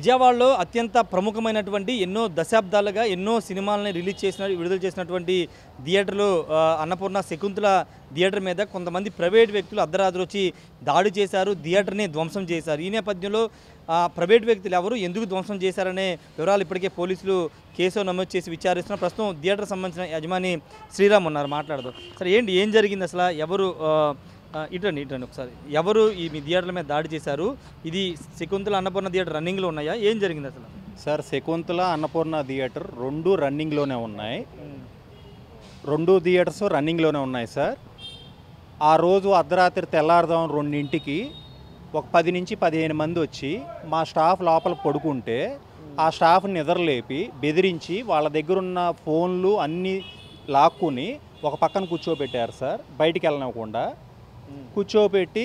విజయవాడలో అత్యంత ప్రముఖమైనటువంటి ఎన్నో దశాబ్దాలుగా ఎన్నో సినిమాలని విడుదల చేసినటువంటి థియేటర్లు అన్నపూర్ణ శకుంతల థియేటర్ మీద కొంతమంది ప్రైవేట్ వ్యక్తులు అర్ధరాత్రి వచ్చి దాడి చేశారు, థియేటర్ని ధ్వంసం చేశారు. ఈ నేపథ్యంలో ప్రైవేట్ వ్యక్తులు ఎవరు ఎందుకు ధ్వంసం చేశారనే వివరాలు ఇప్పటికే పోలీసులు కేసు నమోదు చేసి విచారిస్తున్నారు. ప్రస్తుతం థియేటర్ సంబంధించిన యజమాని శ్రీరామ్ ఉన్నారు, మాట్లాడదాం. సరే, ఏం జరిగింది అసలు? ఎవరు ఇటండి ఒకసారి, ఎవరు ఈ మీ థియేటర్ల మీద దాడి చేశారు? ఇది శకుంతల అన్నపూర్ణ థియేటర్ రన్నింగ్లో ఉన్నాయా? ఏం జరిగింది అసలు? సార్, శకుంతల అన్నపూర్ణ థియేటర్ రెండు రన్నింగ్లోనే ఉన్నాయి. రెండు థియేటర్స్ రన్నింగ్లోనే ఉన్నాయి సార్. ఆ రోజు అర్ధరాత్రి తెల్లారుదాం 2ంటికి ఒక 10 నుంచి 15 మంది వచ్చి మా స్టాఫ్ లోపల పడుకుంటే ఆ స్టాఫ్ నిద్రలేపి బెదిరించి వాళ్ళ దగ్గర ఉన్న ఫోన్లు అన్నీ లాక్కుని ఒక పక్కన కూర్చోబెట్టారు సార్. బయటికి వెళ్ళనివ్వకుండా కూర్చోబెట్టి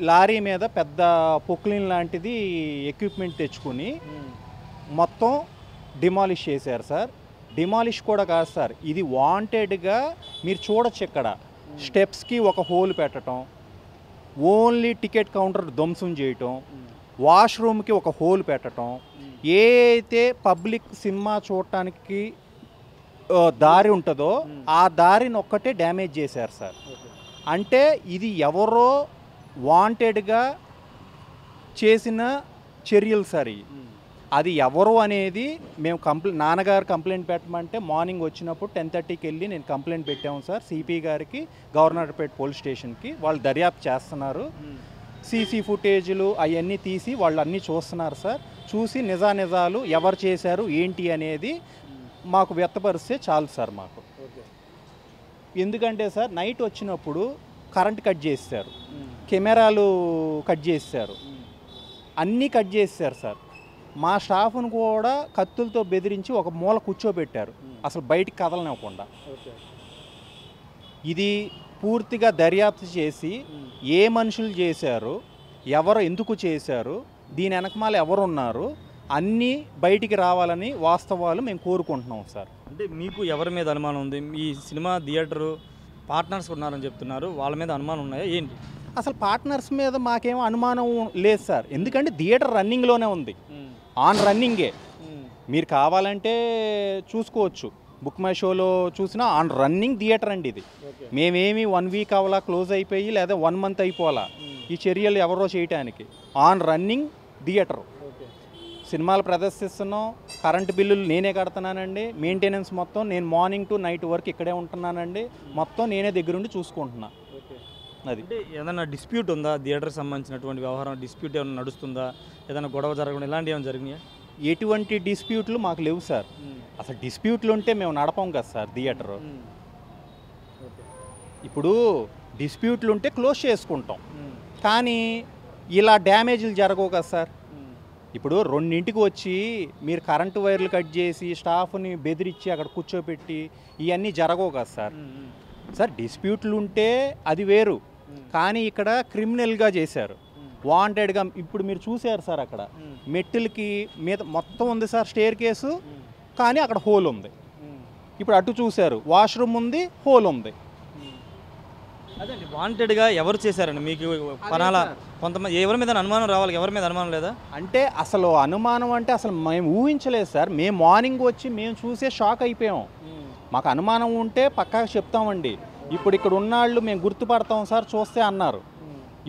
లారీ మీద పెద్ద పొక్లిన్ లాంటిది ఎక్విప్మెంట్ తెచ్చుకుని మొత్తం డిమాలిష్ చేశారు సార్. డిమాలిష్ కూడా కాదు సార్, ఇది వాంటెడ్గా మీరు చూడొచ్చు. ఇక్కడ స్టెప్స్కి ఒక హోల్ పెట్టడం, ఓన్లీ టికెట్ కౌంటర్ ధ్వంసం చేయటం, వాష్రూమ్కి ఒక హోల్ పెట్టడం, ఏ అయితే పబ్లిక్ సినిమా చూడటానికి దారి ఉంటుందో ఆ దారిని ఒక్కటే డ్యామేజ్ చేశారు సార్. అంటే ఇది ఎవరో వాంటెడ్గా చేసిన చర్యలు సార్. అది ఎవరు అనేది మేము నాన్నగారు కంప్లైంట్ పెట్టమంటే మార్నింగ్ వచ్చినప్పుడు 10:30కి వెళ్ళి నేను కంప్లైంట్ పెట్టాము సార్ సిపి గారికి, గవర్నర్పేట పోలీస్ స్టేషన్కి. వాళ్ళు దర్యాప్తు చేస్తున్నారు. సీసీ ఫుటేజ్లు అవన్నీ తీసి వాళ్ళు అన్నీ చూస్తున్నారు సార్. చూసి నిజాలు ఎవరు చేశారు ఏంటి అనేది మాకు వ్యక్తపరిస్తే చాలు సార్ మాకు. ఎందుకంటే సార్ నైట్ వచ్చినప్పుడు కరెంట్ కట్ చేశారు, కెమెరాలు కట్ చేశారు, అన్నీ కట్ చేశారు సార్. మా స్టాఫ్ను కూడా కత్తులతో బెదిరించి ఒక మూల కూర్చోబెట్టారు, అసలు బయటికి కదలనివ్వకుండా. ఇది పూర్తిగా దర్యాప్తు చేసి ఏ మనుషులు చేశారు, ఎవరు ఎందుకు చేశారు, దీని వెనకమాల ఎవరున్నారు అన్నీ బయటికి రావాలని వాస్తవాలు మేము కోరుకుంటున్నాం సార్. అంటే మీకు ఎవరి మీద అనుమానం ఉంది? ఈ సినిమా థియేటరు పార్ట్నర్స్ ఉన్నారని చెప్తున్నారు, వాళ్ళ మీద అనుమానం ఉన్నాయా ఏంటి? అసలు పార్ట్నర్స్ మీద మాకేమో అనుమానం లేదు సార్. ఎందుకంటే థియేటర్ రన్నింగ్లోనే ఉంది, ఆన్ రన్నింగే. మీరు కావాలంటే చూసుకోవచ్చు, బుక్ మై షోలో చూసినా ఆన్ రన్నింగ్ థియేటర్ అండి ఇది. మేమేమి 1 వీక్ అవలా క్లోజ్ అయిపోయి లేదా 1 మంత్ అయిపోవాలా ఈ చర్యలు ఎవరో చేయటానికి. ఆన్ రన్నింగ్ థియేటర్ సినిమాలు ప్రదర్శిస్తున్నాం. కరెంటు బిల్లులు నేనే కడుతున్నానండి, మెయింటెనెన్స్ మొత్తం నేను మార్నింగ్ టు నైట్ వరకు ఇక్కడే ఉంటున్నానండి, మొత్తం నేనే దగ్గరుండి చూసుకుంటున్నా. అది ఏదైనా డిస్ప్యూట్ ఉందా థియేటర్ సంబంధించినటువంటి వ్యవహారం? డిస్ప్యూట్ ఏమైనా నడుస్తుందా? ఏదైనా గొడవ జరగడం ఇలాంటివి ఏమైనా జరిగినాయా? ఎటువంటి డిస్ప్యూట్లు మాకు లేవు సార్. అసలు డిస్ప్యూట్లు ఉంటే మేము నడపం కదా సార్ థియేటరు. ఇప్పుడు డిస్ప్యూట్లు ఉంటే క్లోజ్ చేసుకుంటాం, కానీ ఇలా డ్యామేజ్లు జరగవు కదా సార్. ఇప్పుడు 2ంటికి వచ్చి మీరు కరెంటు వైర్లు కట్ చేసి స్టాఫ్ని బెదిరించి అక్కడ కూర్చోబెట్టి ఇవన్నీ జరగవు కదా సార్. సార్ డిస్ప్యూట్లు ఉంటే అది వేరు, కానీ ఇక్కడ క్రిమినల్గా చేశారు, వాంటెడ్గా. ఇప్పుడు మీరు చూశారు సార్, అక్కడ మెట్టులకి మీద మొత్తం ఉంది సార్ స్టేర్ కేసు, కానీ అక్కడ హోల్ ఉంది. ఇప్పుడు అటు చూశారు, వాష్రూమ్ ఉంది, హోల్ ఉంది. అదే వాంటెడ్గా ఎవరు చేశారండి? మీకు పనాల కొంతమంది ఎవరి మీద అనుమానం రావాలి, ఎవరి మీద అనుమానం లేదా? అంటే అసలు అనుమానం అంటే అసలు మేము ఊహించలేదు సార్. మేము మార్నింగ్ వచ్చి మేము చూసే షాక్ అయిపోయాం. మాకు అనుమానం ఉంటే పక్కాగా చెప్తామండి. ఇప్పుడు ఇక్కడ ఉన్నాళ్ళు మేము గుర్తుపడతాం సార్ చూస్తే అన్నారు.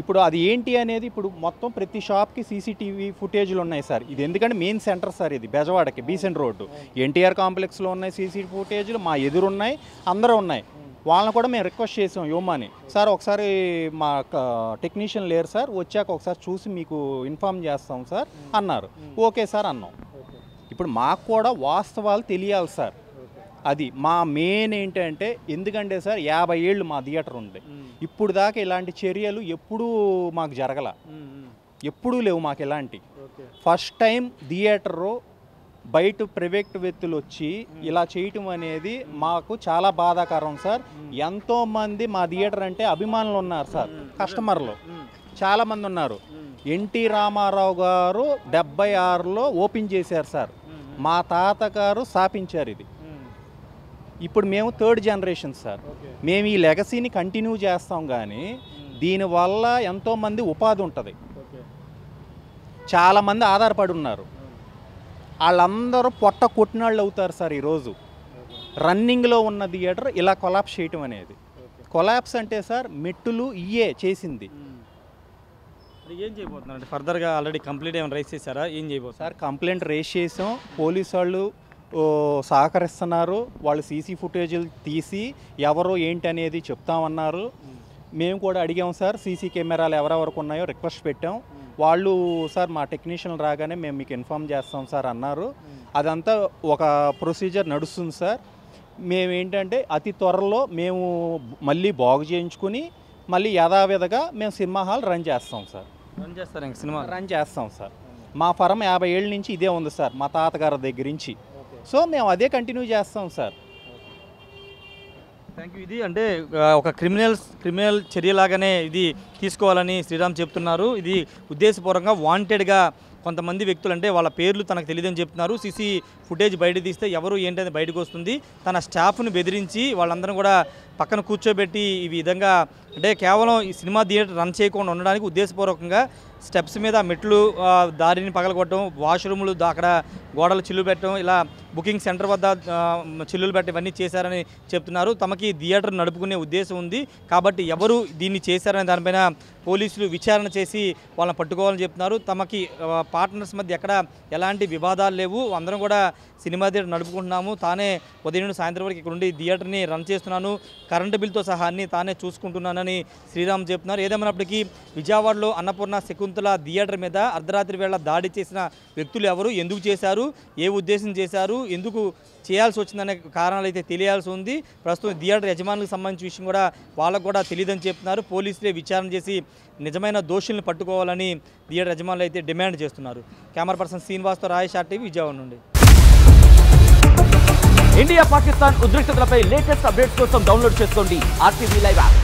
ఇప్పుడు అది ఏంటి అనేది ఇప్పుడు మొత్తం ప్రతి షాప్కి సీసీటీవీ ఫుటేజ్లు ఉన్నాయి సార్. ఇది ఎందుకంటే మెయిన్ సెంటర్ సార్, ఇది బెజవాడకి బీసెంట్ రోడ్డు ఎన్టీఆర్ కాంప్లెక్స్లో ఉన్నాయి సీసీటీవీ ఫుటేజ్లు, మా ఎదురున్నాయి, అందరూ ఉన్నాయి. వాళ్ళని కూడా మేము రిక్వెస్ట్ చేసాం ఇవ్వమని. సార్ ఒకసారి మా టెక్నీషియన్ లేరు సార్, వచ్చాక ఒకసారి చూసి మీకు ఇన్ఫార్మ్ చేస్తాం సార్ అన్నారు. ఓకే సార్ అన్నాం. ఇప్పుడు మాకు కూడా వాస్తవాలు తెలియాలి సార్. అది మా మెయిన్ ఏంటంటే, ఎందుకంటే సార్ 50 ఏళ్ళు మా థియేటర్ ఉంది, ఇప్పుడు దాకా ఇలాంటి చర్యలు ఎప్పుడూ మాకు జరగల, ఎప్పుడూ లేవు మాకు ఇలాంటి. ఫస్ట్ టైం థియేటరు బయట ప్రైవేట్ వ్యక్తులు వచ్చి ఇలా చేయటం అనేది మాకు చాలా బాధాకరం సార్. ఎంతోమంది మా థియేటర్ అంటే అభిమానులు ఉన్నారు సార్, కస్టమర్లు చాలామంది ఉన్నారు. ఎన్టీ రామారావు గారు 76లో ఓపెన్ చేశారు సార్, మా తాతగారు స్థాపించారు ఇది. ఇప్పుడు మేము 3rd జనరేషన్ సార్. మేము ఈ లెగసీని కంటిన్యూ చేస్తాం, కానీ దీనివల్ల ఎంతోమంది ఉపాధి ఉంటుంది, చాలామంది ఆధారపడి ఉన్నారు. వాళ్ళందరూ పొట్ట కొట్టినాళ్ళు అవుతారు సార్ ఈరోజు. రన్నింగ్లో ఉన్న థియేటర్ ఇలా కొలాప్స్ చేయటం అనేది. కొలాప్స్ అంటే సార్ మెట్టులు ఇయే చేసింది. ఏం చేయబోతున్నారు అంటే ఫర్దర్గా ఆల్రెడీ కంప్లీట్ ఏమైనా రైస్ చేశారా? ఏం చేయబోతున్నారు సార్? కంప్లైంట్ రేస్ చేసాం. పోలీసు వాళ్ళు సహకరిస్తున్నారు. వాళ్ళు సీసీ ఫుటేజీలు తీసి ఎవరో ఏంటి అనేది చెప్తామన్నారు. మేము కూడా అడిగాం సార్, సీసీ కెమెరాలు ఎవరెవరికి ఉన్నాయో రిక్వెస్ట్ పెట్టాం. వాళ్ళు సార్ మా టెక్నీషియన్ రాగానే మేము మీకు ఇన్ఫామ్ చేస్తాం సార్ అన్నారు. అదంతా ఒక ప్రొసీజర్ నడుస్తుంది సార్. మేము ఏంటంటే అతి త్వరలో మేము మళ్ళీ బాగు చేయించుకుని మళ్ళీ యథావిధిగా మేము సినిమా హాల్ రన్ చేస్తాం సార్. రన్ చేస్తాం సార్. మా ఫరం 50 ఏళ్ళ నుంచి ఇదే ఉంది సార్, మా తాతగారి దగ్గర నుంచి. సో మేము అదే కంటిన్యూ చేస్తాం సార్. Thank you. ఇది అంటే ఒక క్రిమినల్ చర్యలాగానే ఇది తీసుకోవాలని శ్రీరామ్ చెప్తున్నారు. ఇది ఉద్దేశపూర్వకంగా వాంటెడ్గా కొంతమంది వ్యక్తులు అంటే వాళ్ళ పేర్లు తనకు తెలియదని చెప్తున్నారు. సీసీ ఫుటేజ్ బయట తీస్తే ఎవరు ఏంటనేది బయటకు వస్తుంది. తన స్టాఫ్ను బెదిరించి వాళ్ళందరూ కూడా పక్కన కూర్చోబెట్టి ఈ విధంగా అంటే కేవలం ఈ సినిమా థియేటర్ రన్ చేయకుండా ఉండడానికి ఉద్దేశపూర్వకంగా స్టెప్స్ మీద మెట్లు దారిని పగలగొట్టడం, వాష్రూములు అక్కడ గోడలు చిల్లు పెట్టడం, ఇలా బుకింగ్ సెంటర్ వద్ద చిల్లులు పెట్టడం ఇవన్నీ చేశారని చెప్తున్నారు. తమకి థియేటర్ నడుపుకునే ఉద్దేశం ఉంది కాబట్టి ఎవరు దీన్ని చేశారనే దానిపైన పోలీసులు విచారణ చేసి వాళ్ళని పట్టుకోవాలని చెప్తున్నారు. తమకి పార్ట్నర్స్ మధ్య ఎక్కడ ఎలాంటి వివాదాలు లేవు, అందరం కూడా సినిమా థియేటర్ నడుపుకుంటున్నాము. తానే ఉదయం నుండి సాయంత్రం వరకు ఇక్కడ ఉండి థియేటర్ని రన్ చేస్తున్నాను, కరెంటు బిల్తో సహా అన్ని తానే చూసుకుంటున్నానని శ్రీరామ్ చెప్తున్నారు. ఏదేమైనప్పటికీ విజయవాడలో అన్నపూర్ణ శకుంతల థియేటర్ మీద అర్ధరాత్రి వేళ దాడి చేసిన వ్యక్తులు ఎవరు, ఎందుకు చేశారు, ఏ ఉద్దేశం చేశారు, ఎందుకు చేయాల్సి వచ్చిందనే కారణాలు అయితే తెలియాల్సి ఉంది. ప్రస్తుతం థియేటర్ యజమానులకు సంబంధించిన విషయం కూడా వాళ్ళకు కూడా తెలియదని చెప్తున్నారు. పోలీసులే విచారణ చేసి నిజమైన దోషుల్ని పట్టుకోవాలని థియేటర్ యజమానులు అయితే డిమాండ్ చేస్తున్నారు. Camera person శ్రీనివాస్తో Rayesh RTV Vijayawada నుండి. ఇండియా పాకిస్తాన్ ఉద్రిక్తతలపై లేటెస్ట్ అప్డేట్స్ కోసం డౌన్లోడ్ చేసుకోండి RTV లైవ్ యాప్.